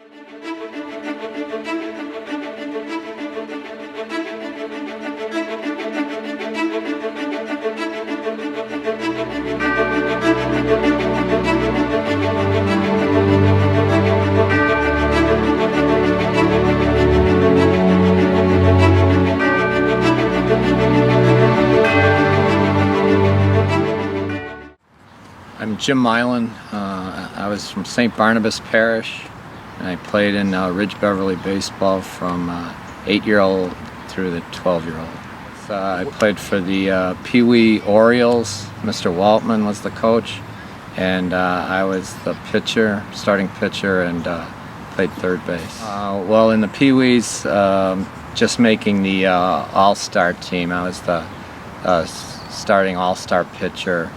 I'm Jim Milan. I was from St. Barnabas Parish, and I played in Ridge-Beverly baseball from 8-year-old through the 12-year-old. I played for the Pee Wee Orioles. Mr. Waltman was the coach, and I was the pitcher, starting pitcher, and played third base. Well, in the Pee Wees, just making the All-Star team. I was the starting All-Star pitcher,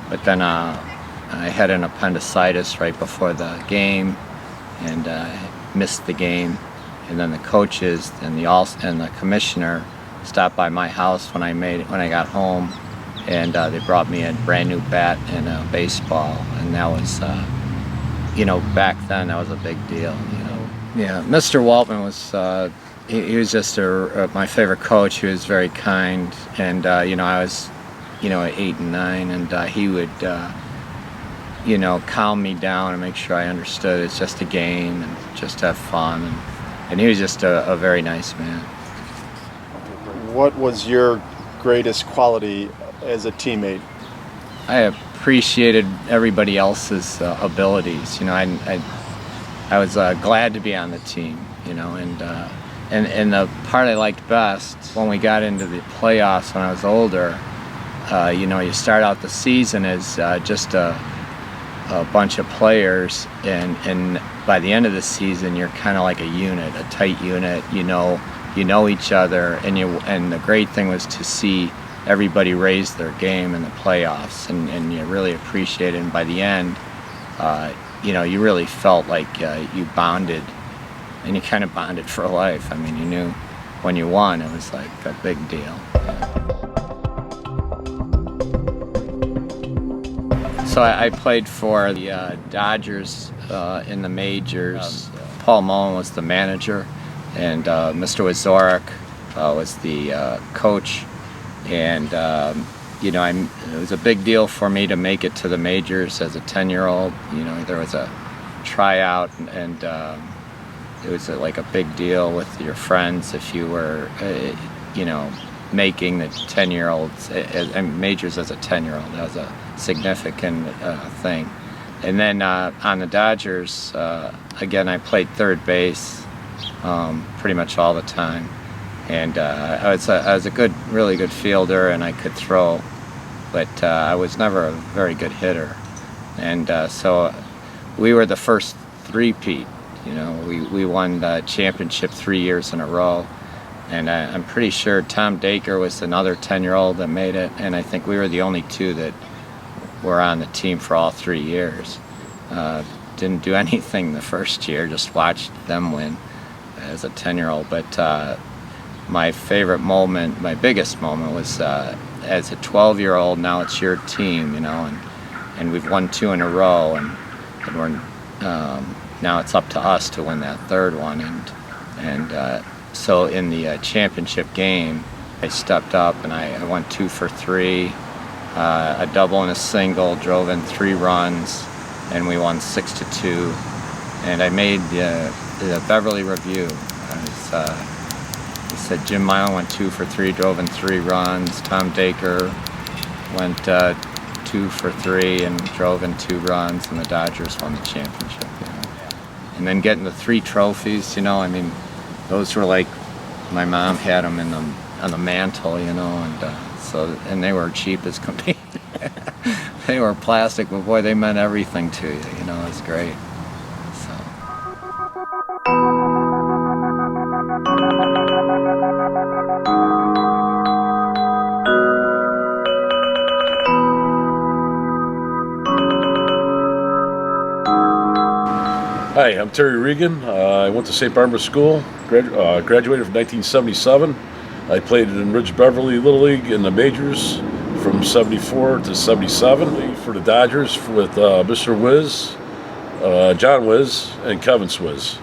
but then I had an appendicitis right before the game, and missed the game. And then the coaches and the commissioner stopped by my house when I got home, and they brought me a brand new bat and a baseball, and that was, back then that was a big deal. Yeah, Mr. Waltman was he was just my favorite coach. He was very kind, and I was 8 and 9, and he would calm me down and make sure I understood it's just a game and just have fun, and he was just a very nice man. What was your greatest quality as a teammate? I appreciated everybody else's abilities. I was glad to be on the team, and the part I liked best when we got into the playoffs when I was older. You start out the season as just a bunch of players, and by the end of the season, you're kind of like a unit, a tight unit. You know each other, and the great thing was to see everybody raise their game in the playoffs, and you really appreciate it. And by the end, you really felt like you bonded, and you kind of bonded for life. I mean, you knew when you won, it was like a big deal. So I played for the Dodgers in the majors. Paul Mullen was the manager, and Mr. Wazorek was the coach. And it was a big deal for me to make it to the majors as a 10-year-old. There was a tryout, and it was like a big deal with your friends if you were, making the 10-year-olds majors as a 10-year-old. That was a significant thing. And then on the Dodgers, again, I played third base pretty much all the time, and I was a really good fielder, and I could throw, but I was never a very good hitter. And so we were the first three-peat. We won the championship 3 years in a row. And I'm pretty sure Tom Dacre was another 10-year-old that made it, and I think we were the only two that were on the team for all 3 years. Didn't do anything the first year, just watched them win as a 10-year-old. But my favorite moment, my biggest moment was as a 12-year-old, now it's your team, and we've won 2 in a row, and we're now it's up to us to win that third one. And so in the championship game, I stepped up and I went 2 for 3, a double and a single, drove in 3 runs, and we won 6-2. And I made the Beverly Review. It said Jim Milan went 2 for 3, drove in 3 runs. Tom Dacre went 2 for 3 and drove in 2 runs, and the Dodgers won the championship. And then getting the 3 trophies, those were like, my mom had them on the mantle, and they were cheap as can be. They were plastic, but boy, they meant everything to you. It was great. Hi, I'm Terry Regan. I went to St. Barnabas School, graduated from 1977. I played in Ridge-Beverly Little League in the majors from 74 to 77 for the Dodgers with Mr. Wiz, John Wiz, and Kevin Swizz.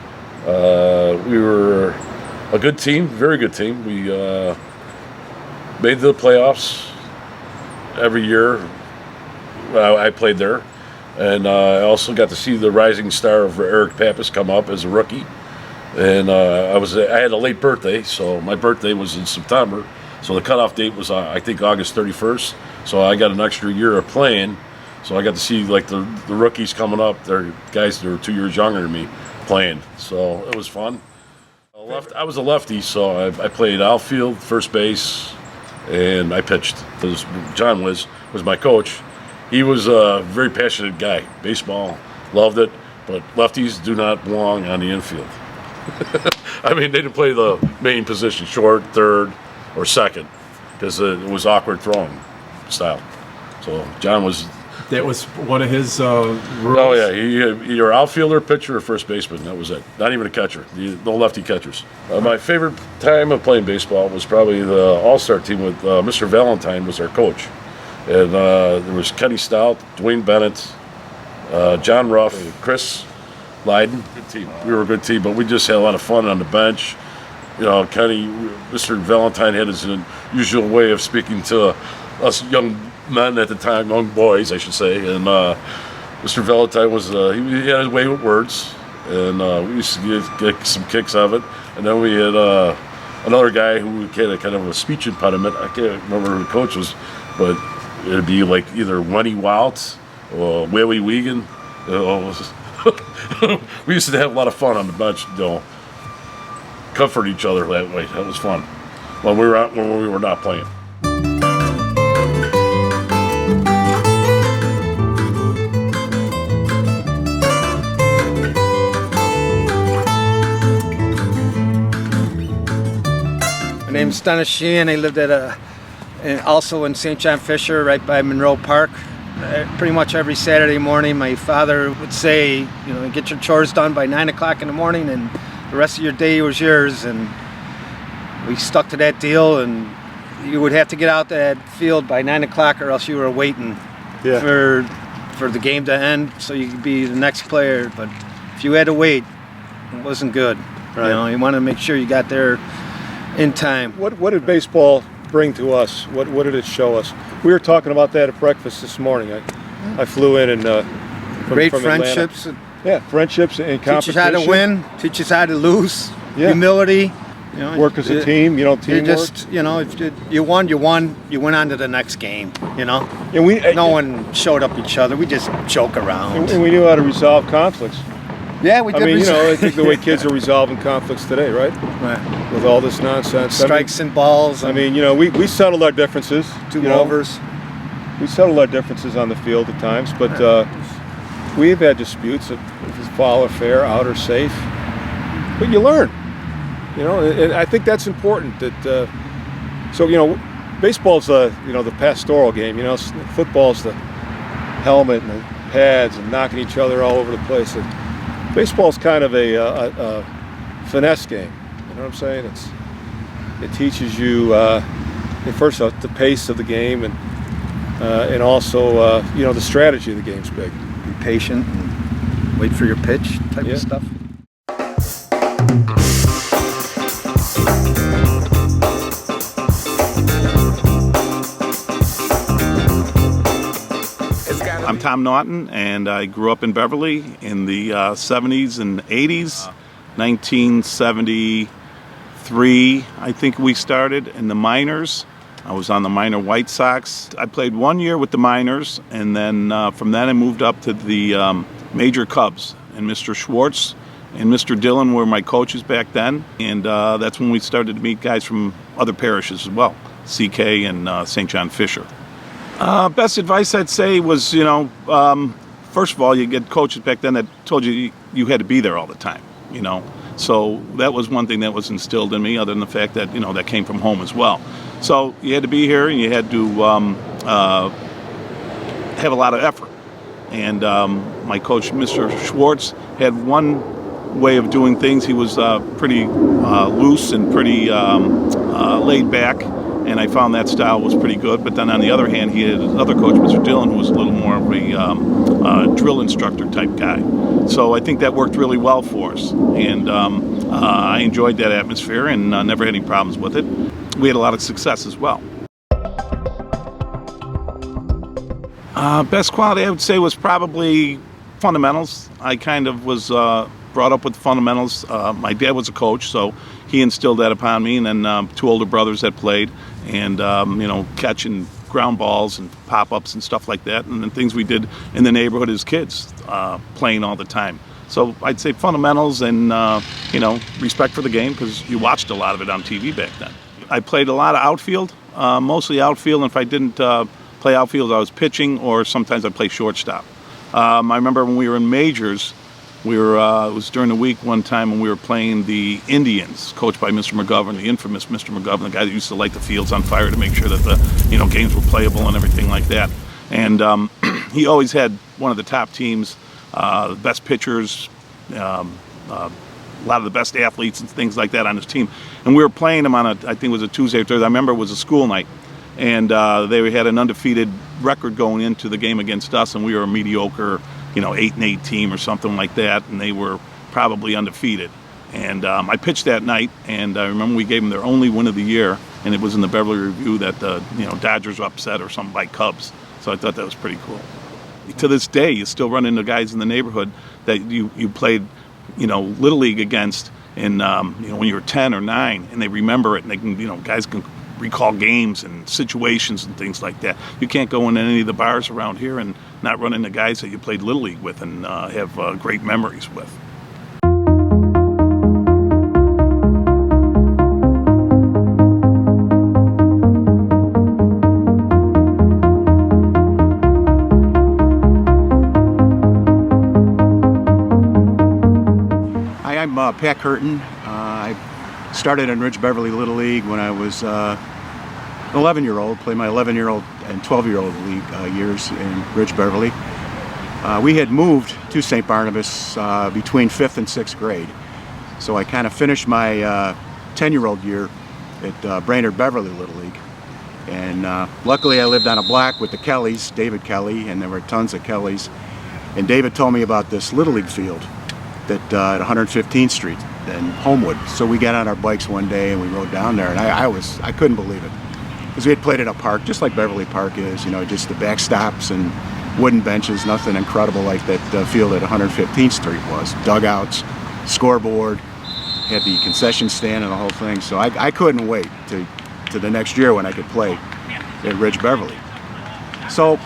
We were a good team, very good team. We made the playoffs every year. I played there, and I also got to see the rising star of Eric Pappas come up as a rookie. And I had a late birthday, so my birthday was in September. So the cutoff date was I think August 31st. So I got an extra year of playing. So I got to see like the rookies coming up. They're guys that were 2 years younger than me playing. So it was fun. I was a lefty, so I played outfield, first base, and I pitched. John was my coach. He was a very passionate guy. Baseball, loved it, but lefties do not belong on the infield. I mean, they didn't play the main position, short, third, or second, because it was awkward throwing style. So John was. That was one of his rules. Oh yeah, you're outfielder, pitcher, or first baseman. That was it. Not even a catcher. No lefty catchers. My favorite time of playing baseball was probably the All-Star team with Mr. Valentine was our coach, and there was Kenny Stout, Dwayne Bennett, John Ruff, Chris Lydon. Good team. We were a good team, but we just had a lot of fun on the bench. You know, Kenny, Mr. Valentine had his usual way of speaking to us young men at the time, young boys, I should say. And Mr. Valentine was, he had his way with words, and we used to get some kicks of it. And then we had another guy who had kind of a speech impediment. I can't remember who the coach was, but it'd be like either Wendy Wild or Willie Wiegand. We used to have a lot of fun on the bench, you know, comfort each other that way. That was fun when we were not playing. My name's Dennis Sheahan. I lived also in St. John Fisher, right by Monroe Park. Pretty much every Saturday morning, my father would say, you know, get your chores done by 9 o'clock in the morning, and the rest of your day was yours. And we stuck to that deal, and you would have to get out that field by 9 o'clock, or else you were waiting for the game to end so you could be the next player. But if you had to wait, it wasn't good. Right. You know, you want to make sure you got there in time. What did baseball bring to us? What did it show us? We were talking about that at breakfast this morning. I flew in and great from friendships. Atlanta. Yeah, friendships and competition. Teach us how to win. Teach us how to lose. Yeah. Humility. You know, work as a team. You know, teamwork. Just, you know, if you won. You went on to the next game. You know. And no one showed up each other. We just joke around. And we knew how to resolve conflicts. Yeah, we did. I mean, you know, I think the way kids are resolving conflicts today, right? Right. With all this nonsense. Strikes and balls. I mean, you know, we settled our differences. Two overs. We settled our differences on the field at times, but we've had disputes if it's foul or fair, out or safe. But you learn, you know, and I think that's important. That so you know, baseball's the pastoral game. You know, football's the helmet and the pads and knocking each other all over the place. Baseball's kind of a finesse game. You know what I'm saying? It teaches you first off the pace of the game and also you know, the strategy of the game's big. Be patient and wait for your pitch type of stuff. I'm Tom Naughton, and I grew up in Beverly in the 70s and 80s. 1973, I think we started in the minors. I was on the minor White Sox. I played 1 year with the minors, and then from then I moved up to the major Cubs. And Mr. Schwartz and Mr. Dillon were my coaches back then, and that's when we started to meet guys from other parishes as well, CK and St. John Fisher. Best advice I'd say was, you know, first of all, you get coaches back then that told you you had to be there all the time, you know. So that was one thing that was instilled in me, other than the fact that, you know, that came from home as well. So you had to be here, and you had to have a lot of effort. And my coach, Mr. Schwartz, had one way of doing things. He was pretty loose and pretty laid back. and I found that style was pretty good. But then on the other hand, he had another coach, Mr. Dillon, who was a little more of a drill instructor type guy. So I think that worked really well for us, and I enjoyed that atmosphere and never had any problems with it. We had a lot of success as well. Best quality I would say was probably fundamentals. I kind of was brought up with fundamentals. My dad was a coach, so he instilled that upon me, and then 2 older brothers that played, and catching ground balls and pop-ups and stuff like that, and then things we did in the neighborhood as kids, playing all the time. So I'd say fundamentals and respect for the game, because you watched a lot of it on TV back then. I played a lot of outfield, mostly outfield, and if I didn't play outfield, I was pitching, or sometimes I'd play shortstop. I remember when we were in majors, it was during the week one time when we were playing the Indians, coached by Mr. McGovern, the infamous Mr. McGovern, the guy that used to light the fields on fire to make sure that the games were playable and everything like that. And he always had one of the top teams, the best pitchers, a lot of the best athletes and things like that on his team. And we were playing them on I think it was a Tuesday or Thursday. I remember it was a school night. And they had an undefeated record going into the game against us, and we were a mediocre 8-8 team or something like that, and they were probably undefeated. And I pitched that night, and I remember we gave them their only win of the year, and it was in the Beverly Review that the Dodgers were upset or something by Cubs. So I thought that was pretty cool. To this day, you still run into guys in the neighborhood that you played Little League against, and when you were 10 or 9, and they remember it, and they can guys can recall games and situations and things like that. You can't go in any of the bars around here and not run into guys that you played Little League with and have great memories with. Hi, I'm Pat Curtin. I started in Ridge-Beverly Little League when I was an 11-year-old, played my 11-year-old and 12-year-old league years in Ridge-Beverly. We had moved to St. Barnabas between 5th and 6th grade. So I kind of finished my 10-year-old year at Brainerd Beverly Little League. And luckily I lived on a block with the Kellys, David Kelly, and there were tons of Kellys. And David told me about this Little League field that at 115th Street in Homewood. So we got on our bikes one day and we rode down there, and I couldn't believe it, because we had played in a park just like Beverly Park is, just the backstops and wooden benches, nothing incredible like that field at 115th Street was. Dugouts, scoreboard, had the concession stand and the whole thing. So I couldn't wait to the next year when I could play at Ridge-Beverly. So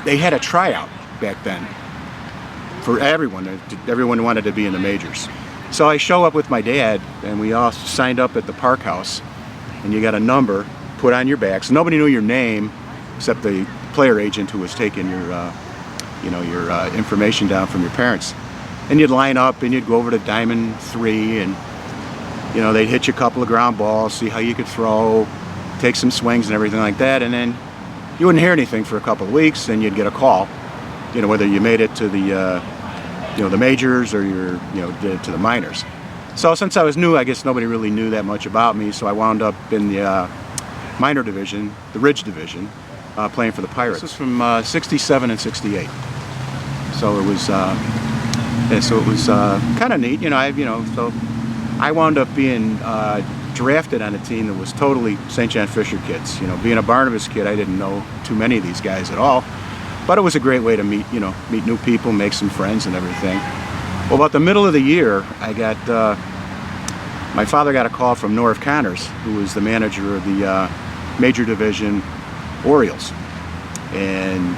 they had a tryout back then for everyone. Everyone wanted to be in the majors. So I show up with my dad, and we all signed up at the park house, and you got a number put on your back. So nobody knew your name except the player agent who was taking your information down from your parents. And you'd line up and you'd go over to Diamond 3, and they'd hit you a couple of ground balls, see how you could throw, take some swings and everything like that, and then you wouldn't hear anything for a couple of weeks, and you'd get a call, whether you made it to the the majors or to the minors. So since I was new, I guess nobody really knew that much about me, so I wound up in the minor division, the Ridge division, playing for the Pirates. This was from 67 and 68. So it was kind of neat, so I wound up being drafted on a team that was totally St. John Fisher kids. Being a Barnabas kid, I didn't know too many of these guys at all. But it was a great way to meet new people, make some friends and everything. Well, about the middle of the year, my father got a call from Norv Connors, who was the manager of the Major Division Orioles. And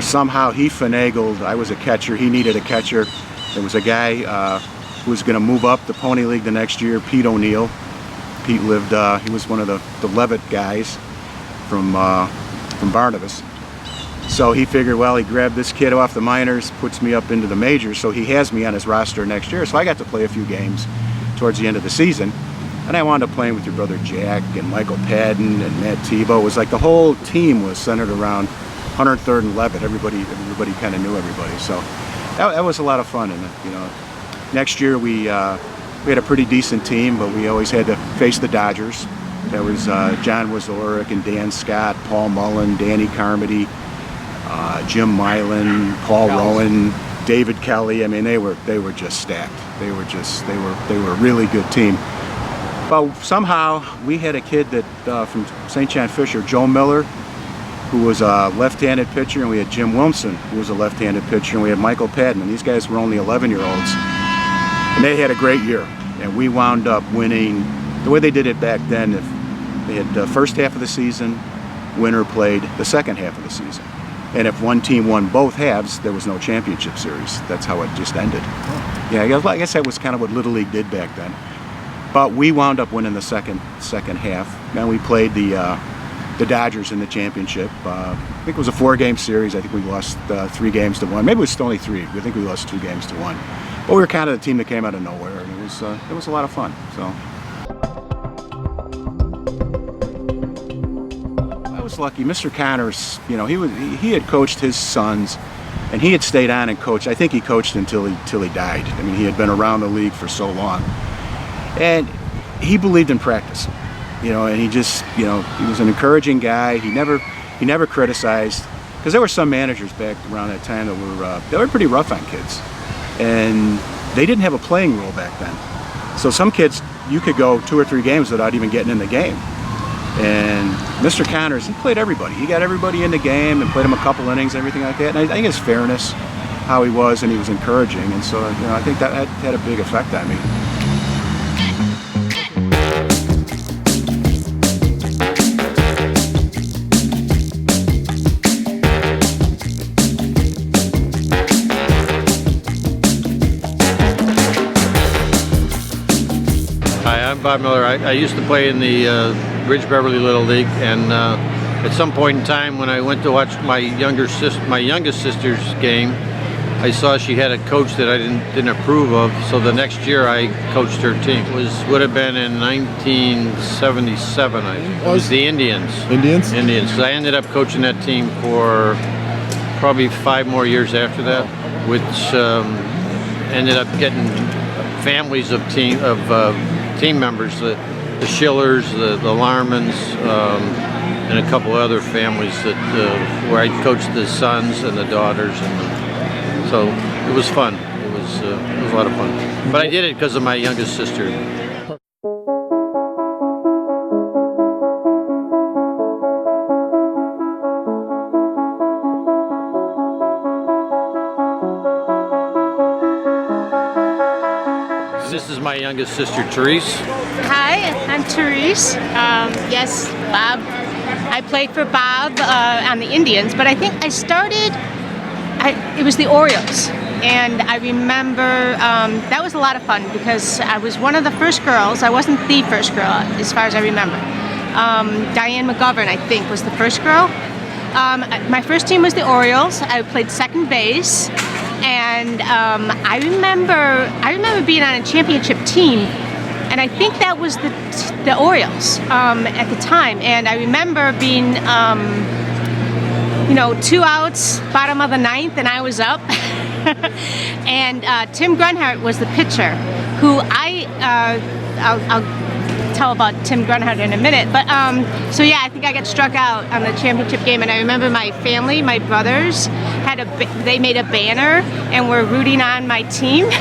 somehow he finagled, I was a catcher, he needed a catcher. There was a guy who was gonna move up the Pony League the next year, Pete O'Neill. Pete lived, he was one of the Levitt guys from Barnabas. So he figured, well, he grabbed this kid off the minors, puts me up into the majors, so he has me on his roster next year. So I got to play a few games towards the end of the season. And I wound up playing with your brother Jack and Michael Padden and Matt Tebow. It was like the whole team was centered around 103rd and Levitt. Everybody kind of knew everybody. So that was a lot of fun. And next year we had a pretty decent team, but we always had to face the Dodgers. There was John Wazorek and Dan Scott, Paul Mullen, Danny Carmody, Jim Milan, Paul Rowan, David Kelly. I mean, they were just stacked. They were a really good team. But somehow we had a kid that from St. John Fisher, Joe Miller, who was a left-handed pitcher, and we had Jim Wilson, who was a left-handed pitcher, and we had Michael Padden, and these guys were only 11-year-olds, and they had a great year. And we wound up winning the way they did it back then. If they had the first half of the season, winner played the second half of the season. And if one team won both halves, there was no championship series. That's how it just ended. Yeah, I guess that was kind of what Little League did back then. But we wound up winning the second half. And we played the Dodgers in the championship. I think it was a 4-game series. I think we lost 3 games to 1. Maybe it was only 3. I think we lost 2 games to 1. But we were kind of the team that came out of nowhere, and it was a lot of fun. So I was lucky. Mr. Connors, you know, he had coached his sons, and he had stayed on and coached. I think he coached until he died. I mean, he had been around the league for so long, and he believed in practice. You know, and he just, you know, he was an encouraging guy. He never criticized, because there were some managers back around that time that were pretty rough on kids, and they didn't have a playing rule back then. So some kids, you could go 2 or 3 games without even getting in the game. And Mr. Connors, he played everybody. He got everybody in the game and played them a couple innings, everything like that. And I think his fairness, how he was, and he was encouraging, and so, you know, I think that had a big effect on me. Hi, I'm Bob Miller. I used to play in the Ridge-Beverly Little League, and at some point in time when I went to watch my youngest sister's game, I saw she had a coach that I didn't approve of, so the next year I coached her team. It would have been in 1977. It was the Indians. Indians? Indians. So I ended up coaching that team for probably 5 more years after that, which ended up getting families of team members, the Schillers, the Larmans, and a couple other families that where I coached the sons and the daughters, and so it was fun. It was a lot of fun. But I did it because of my youngest sister. This is my youngest sister, Therese. Hi, I'm Therese. Yes, Bob. I played for Bob on the Indians, but I think I started, it was the Orioles. And I remember that was a lot of fun because I was one of the first girls. I wasn't the first girl, as far as I remember. Diane McGovern, I think, was the first girl. My first team was the Orioles. I played second base. And I remember being on a championship team, and I think that was the Orioles at the time. And I remember being, 2 outs, bottom of the 9th, and I was up. And Tim Grunhard was the pitcher, who I'll tell about Tim Grunhard in a minute. But so yeah, I think I got struck out on the championship game, and I remember my family, my brothers, they made a banner and were rooting on my team.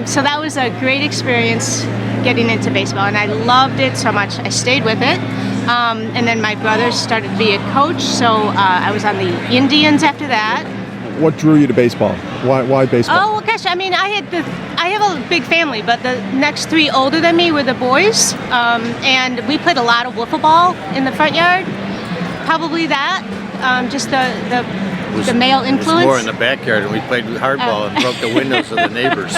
So that was a great experience getting into baseball, and I loved it so much. I stayed with it. And then my brothers started to be a coach, so I was on the Indians after that. What drew you to baseball? Why baseball? Oh, well, gosh, I mean, I have a big family, but the next 3 older than me were the boys, and we played a lot of wiffle ball in the front yard. Probably that, just the male influence. It was more in the backyard, and we played hardball and broke the windows of the neighbors.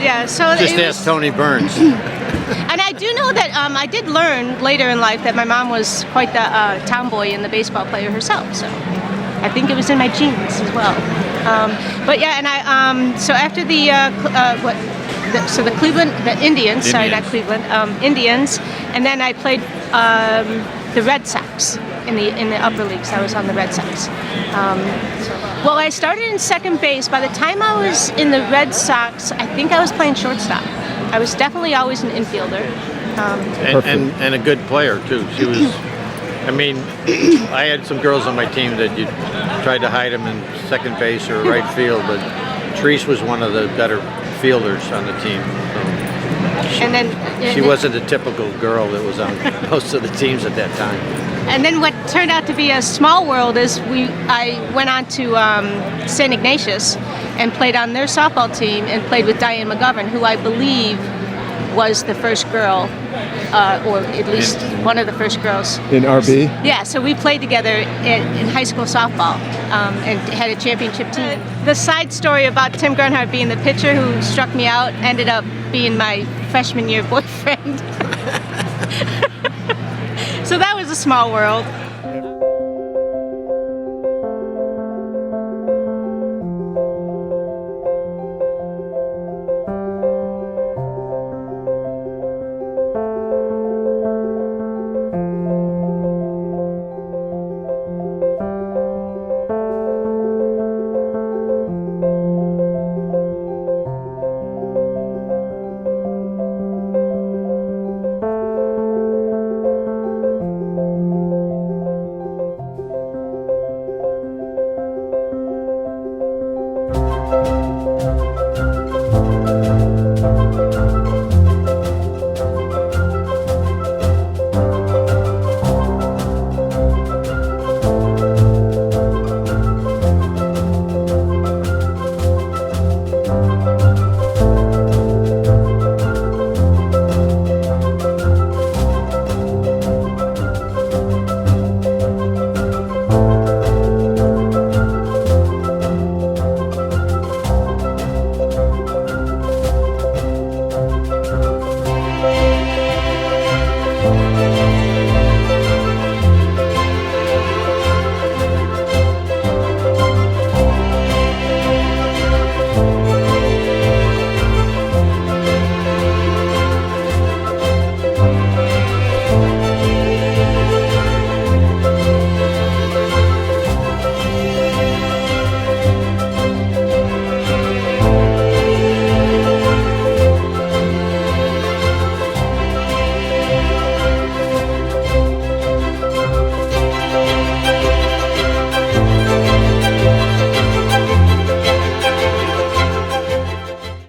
Yeah, so just ask Tony Burns. And I do know that I did learn later in life that my mom was quite the tomboy and the baseball player herself, so I think it was in my genes as well. But yeah, and I so after the Indians, sorry, not Cleveland, Indians, and then I played the Red Sox in the upper leagues. I was on the Red Sox. Well, I started in second base. By the time I was in the Red Sox, I think I was playing shortstop. I was definitely always an infielder. And a good player too. She was. I mean, I had some girls on my team that you tried to hide them in second base or right field, but Therese was one of the better fielders on the team. She wasn't a typical girl that was on most of the teams at that time. And then what turned out to be a small world is I went on to St. Ignatius and played on their softball team and played with Diane McGovern, who I believe was the first girl, or at least one of the first girls. In RB? Yeah, so we played together in high school softball and had a championship team. The side story about Tim Grunhard being the pitcher who struck me out ended up being my freshman year boyfriend. So that was a small world.